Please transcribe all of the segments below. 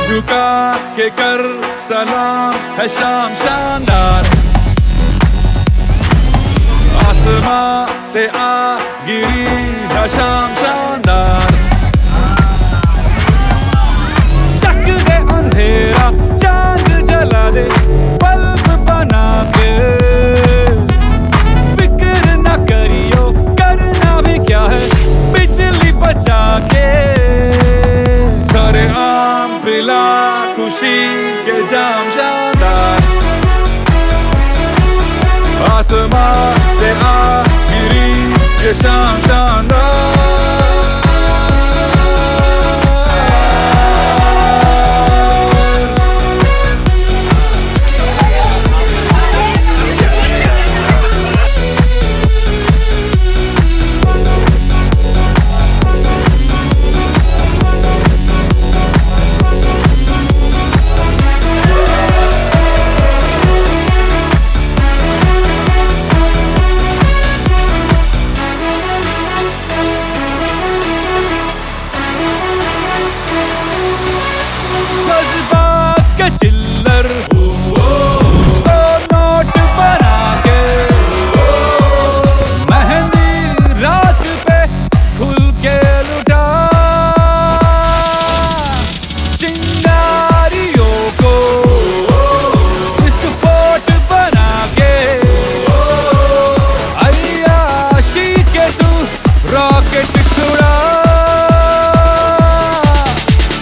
झुका के कर सलाम है शाम शानदार, आसमां से आ गिरी है शाम शानदार। चक दे अंधेरा चांद जला दे बल्ब बना के, फिक्र न करियो करना भी क्या है बिजली बचा के। सारे आम पिला खुशी के जाम शानदार, आसमां से आ गिरी ये शाम शानदार। चिल्लर दो नोट बना के, मेहंदी रात पे खुल के लुटा, चिंगारियों को विस्फोट बना के, अय्याशी के तू रॉकेट छुड़ा।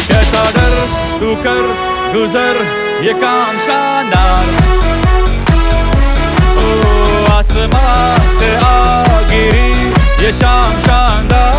कैसा डर तू कर गुजर ये काम शानदार, ओ आसमां से आ गिरी ये शाम शानदार।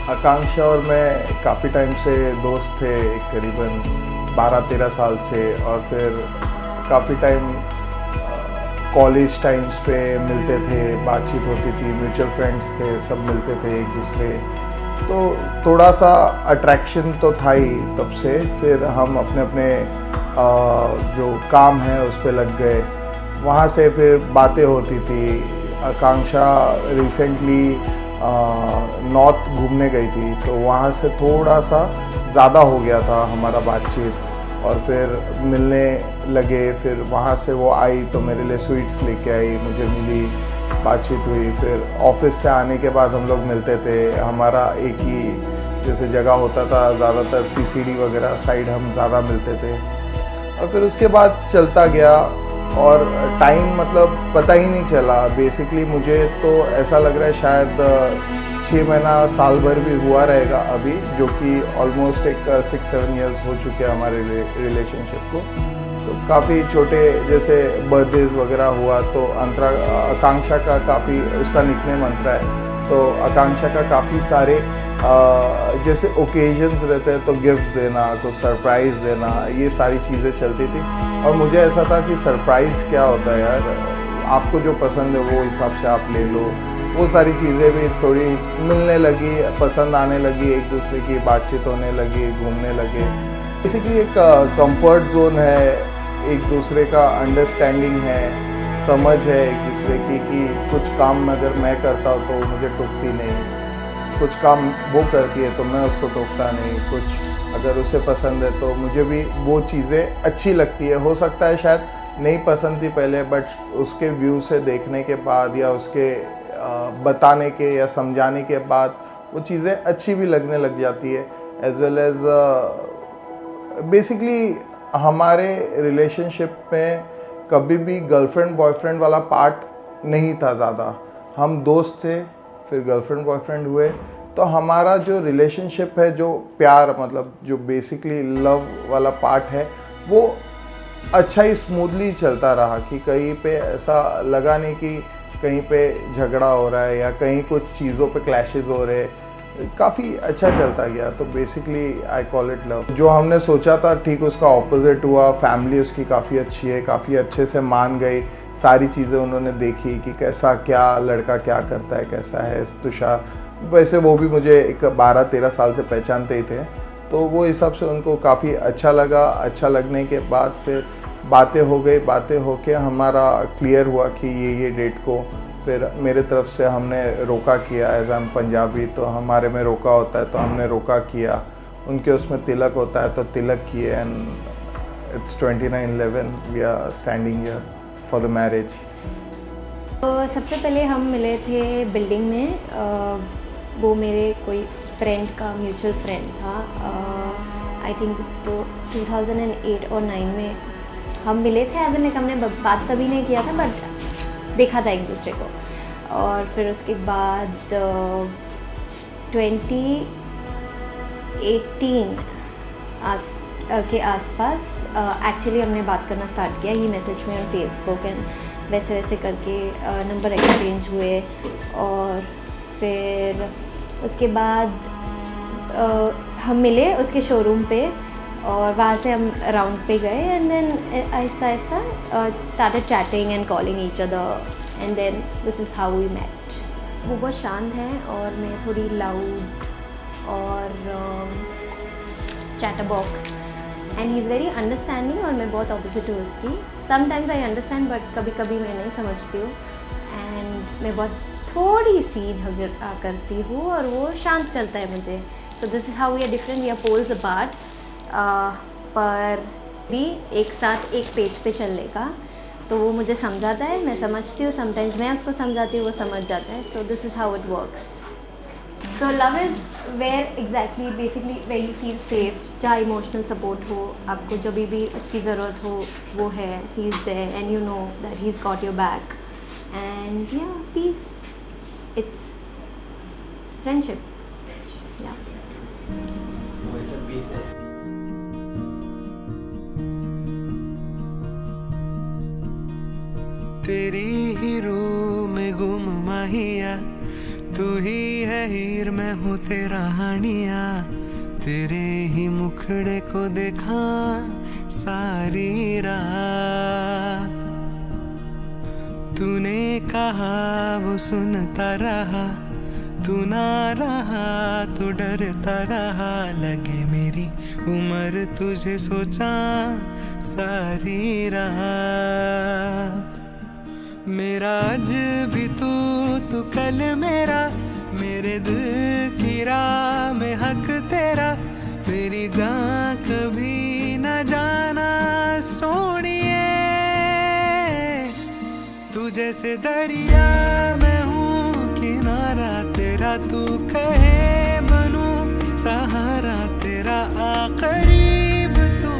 आकांक्षा और मैं काफ़ी टाइम से दोस्त थे, करीबन 12-13 साल से, और फिर काफ़ी टाइम कॉलेज टाइम्स पे मिलते थे, बातचीत होती थी, म्यूचुअल फ्रेंड्स थे, सब मिलते थे एक दूसरे, तो थोड़ा सा अट्रैक्शन तो था ही तब से। फिर हम अपने अपने जो काम है उस पर लग गए, वहाँ से फिर बातें होती थी। आकांक्षा रिसेंटली नॉर्थ घूमने गई थी, तो वहाँ से थोड़ा सा ज़्यादा हो गया था हमारा बातचीत, और फिर मिलने लगे। फिर वहाँ से वो आई तो मेरे लिए स्वीट्स लेके आई, मुझे मिली, बातचीत हुई। फिर ऑफिस से आने के बाद हम लोग मिलते थे। हमारा एक ही जैसे जगह होता था, ज़्यादातर सीसीडी वगैरह साइड हम ज़्यादा मिलते थे। और फिर उसके बाद चलता गया और टाइम मतलब पता ही नहीं चला। बेसिकली मुझे तो ऐसा लग रहा है शायद 6 महीना साल भर भी हुआ रहेगा अभी, जो कि ऑलमोस्ट एक 6-7 ईयर्स हो चुके हैं हमारे रिलेशनशिप को। तो काफ़ी छोटे जैसे बर्थडेज वगैरह हुआ तो अंतरा आकांक्षा का काफ़ी, उसका निकनेम अंतरा है, तो आकांक्षा का काफ़ी सारे जैसे ओकेजन्स रहते हैं तो गिफ्ट्स देना, कुछ सरप्राइज़ देना, ये सारी चीज़ें चलती थी। और मुझे ऐसा था कि सरप्राइज़ क्या होता है यार, आपको जो पसंद है वो हिसाब से आप ले लो। वो सारी चीज़ें भी थोड़ी मिलने लगी, पसंद आने लगी, एक दूसरे की बातचीत होने लगी, घूमने लगे। बेसिकली एक कंफर्ट जोन है, एक दूसरे का अंडरस्टैंडिंग है, समझ है एक दूसरे की कि कुछ काम अगर मैं करता हूँ तो मुझे टोकती नहीं, कुछ काम वो करती है तो मैं उसको टोकता नहीं, कुछ अगर उसे पसंद है तो मुझे भी वो चीज़ें अच्छी लगती है। हो सकता है शायद नहीं पसंद थी पहले, बट उसके व्यू से देखने के बाद या उसके बताने के या समझाने के बाद वो चीज़ें अच्छी भी लगने लग जाती है। एज वेल एज बेसिकली हमारे रिलेशनशिप में कभी भी गर्लफ्रेंड बॉयफ्रेंड वाला पार्ट नहीं था ज़्यादा। हम दोस्त थे, फिर गर्लफ्रेंड बॉयफ्रेंड हुए, तो हमारा जो रिलेशनशिप है, जो प्यार मतलब जो बेसिकली लव वाला पार्ट है, वो अच्छा ही स्मूथली चलता रहा कि कहीं पे ऐसा लगा नहीं कि कहीं पे झगड़ा हो रहा है या कहीं कुछ चीज़ों पे क्लैशेस हो रहे हैं। काफ़ी अच्छा चलता गया। तो basically I call it love. जो हमने सोचा था ठीक उसका ऑपोजिट हुआ। फैमिली उसकी काफ़ी अच्छी है, काफ़ी अच्छे से मान गई, सारी चीज़ें उन्होंने देखी कि कैसा क्या लड़का क्या करता है, कैसा है तुषार। वैसे वो भी मुझे एक 12-13 साल से पहचानते ही थे, तो वो हिसाब से उनको काफ़ी अच्छा लगा। अच्छा लगने के बाद फिर बातें हो गई, बातें होके हमारा क्लियर हुआ कि ये डेट को फिर मेरे तरफ से हमने रोका किया। एज एम पंजाबी तो हमारे में रोका होता है, तो हमने रोका किया। उनके उसमें तिलक होता है तो तिलक किए, and it's 29/11 we are standing here for the marriage. तो सबसे पहले हम मिले थे बिल्डिंग में। वो मेरे कोई फ्रेंड का म्यूचुअल फ्रेंड था। आई थिंक तो 2008 और 9 में हम मिले थे। एज लाइक हमने बात तभी नहीं किया था, बट देखा था एक दूसरे को। और फिर उसके बाद 2018 के आसपास एक्चुअली हमने बात करना स्टार्ट किया। ही मैसेज में ऑन फेसबुक एंड वैसे वैसे करके नंबर एक्सचेंज हुए। और फिर उसके बाद हम मिले उसके शोरूम पे, और वहाँ से हम राउंड पे गए। एंड देन आहिस्ता आहिस्ता started chatting and calling each other, and then this is how we met. वो बहुत शांत है और मैं थोड़ी लाउड और chatterbox, and he is very understanding और मैं बहुत ऑपोजिट हूँ उसकी। समटाइम्स आई अंडरस्टैंड बट कभी कभी मैं नहीं समझती हूँ, एंड मैं बहुत थोड़ी सी झगड़ा करती हूँ और वो शांत चलता है मुझे। So this is how we are different, we are poles apart, पर भी एक साथ एक पेज पे चलने का। तो वो मुझे समझाता है, मैं समझती हूँ, समटाइम्स मैं उसको समझाती हूँ, वो समझ जाता है। सो this is how it works. So love is where exactly basically where you feel safe, जहाँ इमोशनल सपोर्ट हो, आपको जब भी उसकी ज़रूरत हो वो है, he is there and you know that he's got your back, and yeah, peace, it's friendship, yeah. तेरी ही रूह में गुम माहिया, तू ही है हीर मैं हूँ तेरा हानिया। तेरे ही मुखड़े को देखा सारी रात, तूने कहा वो सुनता रहा, तू ना रहा तो डरता रहा। लगे मेरी उम्र तुझे सोचा सारी रात। मेरा आज भी तू कल मेरा, मेरे दिल की राह में हक तेरा। मेरी जान कभी न जाना सोनिए, तू जैसे दरिया मैं हूँ किनारा तेरा। तू कहे बनूं सहारा तेरा, करीब तू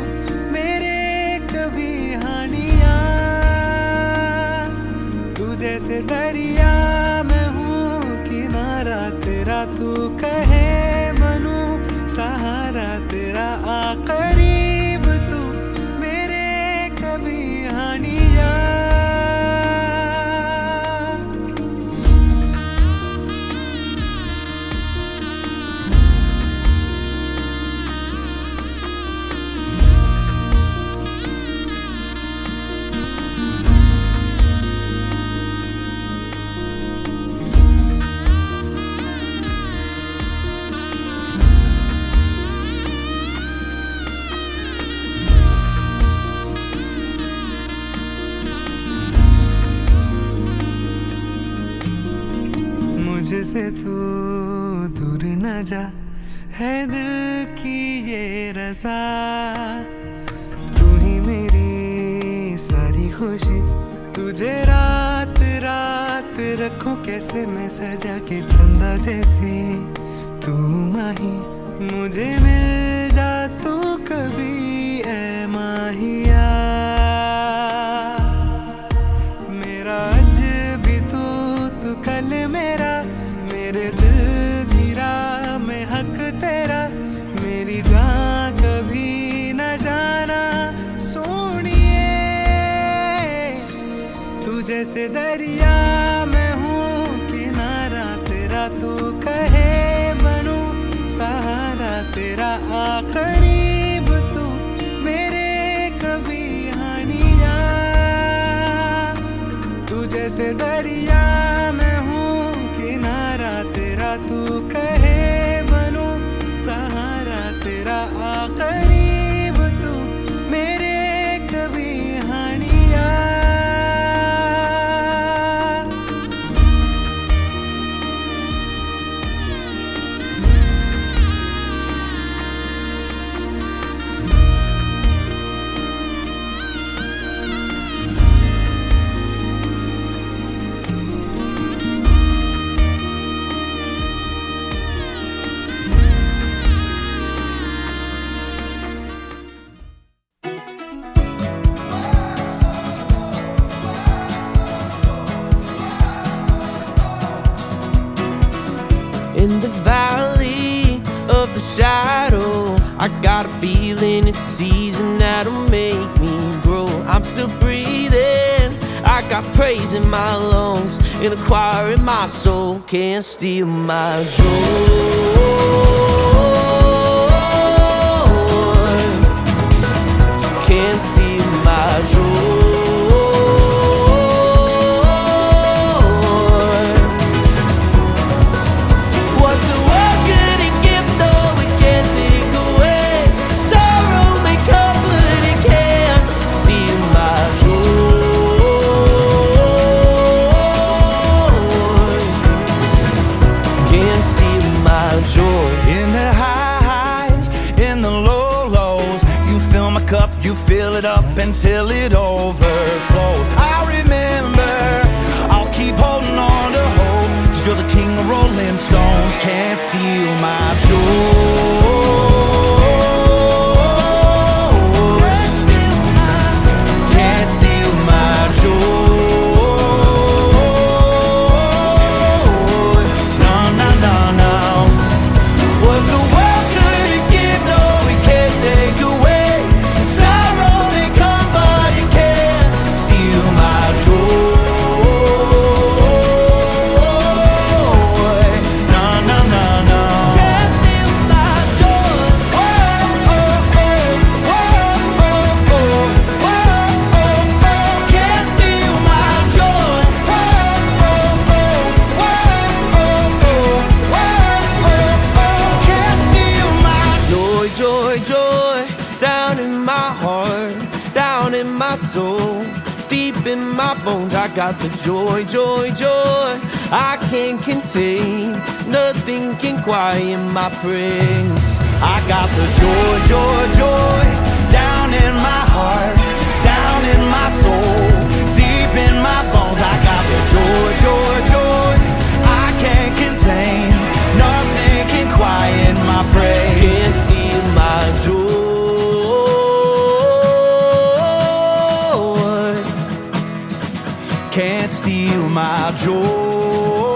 मेरे कभी हानिया। तू जैसे दरिया मैं हूँ किनारा तेरा, तू कहे बनूं सहारा तेरा करीब तू मेरे कभी हानिया मुझसे तू दूर न जा है दिल की ये रज़ा तू ही मेरी सारी खुशी तुझे रात रात रखूं कैसे मैं सजा के चंदा जैसी तू माही मुझे मिल जा तू कभी ऐ माहिया मेरा आज भी तू कल मेरा मेरे दिल की राह में हक तेरा मेरी जान कभी न जाना सोनिए तू जैसे दरिया मैं हूँ किनारा तेरा तू कहे बनूं सहारा तेरा करीब तू मेरे कभी हानिया तू जैसे दरिया मैं हूँ किनारा तेरा तू कहे बनूं सहारा तेरा करीब तू मेरे कभी हानिया In the valley of the shadow, I got a feeling it's season that'll make me grow. I'm still breathing, I got praise in my lungs, in a choir in my soul, can't steal my joy. Can't steal my joy. Fill it up until it overflows. I remember, I'll keep holding on to hope, 'cause you're the king of rolling stones. Can't steal my joy. Can't steal my joy. No, no, no, no. What the world couldn't give, no, it can't take away. Soul, deep in my bones, I got the joy, joy, joy I can't contain, nothing can quiet my praise. I got the joy, joy, joy down in my heart, down in my soul, deep in my bones. I got the joy, joy, joy I can't contain, nothing can quiet my praise. Can't steal my joy. Can't steal my joy.